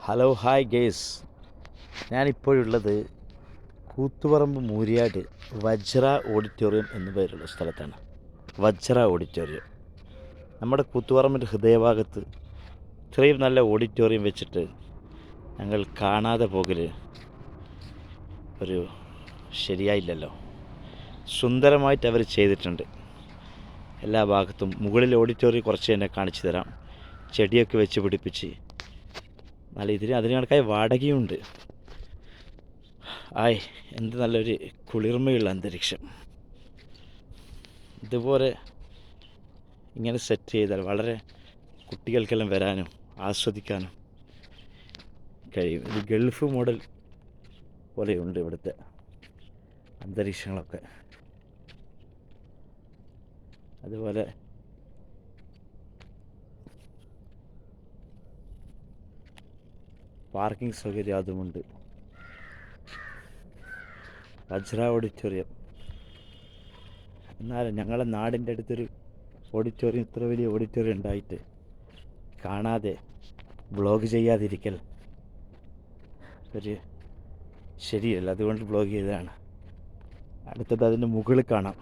Hello hi guys, ഞാനിപ്പോഴുള്ളത് Koothuparamba Mooriyad Vajra auditorium എന്നു പേരുള്ള സ്ഥലത്താണ്. വജ്ര ഓഡിറ്റോറിയം നമ്മുടെ കൂത്തുപറമ്പിൻ്റെ ഹൃദയഭാഗത്ത് ഇത്രയും നല്ല ഓഡിറ്റോറിയം വെച്ചിട്ട് ഞങ്ങൾ കാണാതെ പോകൽ ഒരു ശരിയായില്ലല്ലോ. സുന്ദരമായിട്ട് അവർ ചെയ്തിട്ടുണ്ട് എല്ലാ ഭാഗത്തും. മുകളിൽ ഓഡിറ്റോറിയം കുറച്ച് തന്നെ കാണിച്ചു തരാം. ചെടിയൊക്കെ വെച്ച് പിടിപ്പിച്ച് നല്ല അതിന് കണക്കായ വാടകയുണ്ട്. എന്ത് നല്ലൊരു കുളിർമയുള്ള അന്തരീക്ഷം. ഇതുപോലെ ഇങ്ങനെ സെറ്റ് ചെയ്താൽ വളരെ കുട്ടികൾക്കെല്ലാം വരാനും ആസ്വദിക്കാനും കഴിയും. ഇത് ഗൾഫ് മോഡൽ പോലെയുണ്ട് ഇവിടുത്തെ അന്തരീക്ഷങ്ങളൊക്കെ. അതുപോലെ പാർക്കിംഗ് സൗകര്യം അതുമുണ്ട്. വജ്ര ഓഡിറ്റോറിയം. എന്നാലും ഞങ്ങളുടെ നാടിൻ്റെ അടുത്തൊരു ഓഡിറ്റോറിയം, ഇത്ര വലിയ ഓഡിറ്റോറിയം ഉണ്ടായിട്ട് കാണാതെ വ്ളോഗ് ചെയ്യാതിരിക്കൽ ഒരു ശരിയല്ല. അതുകൊണ്ട് വ്ളോഗ് ചെയ്തതാണ്. അടുത്തത് അതിൻ്റെ മുകളിൽ കാണാം.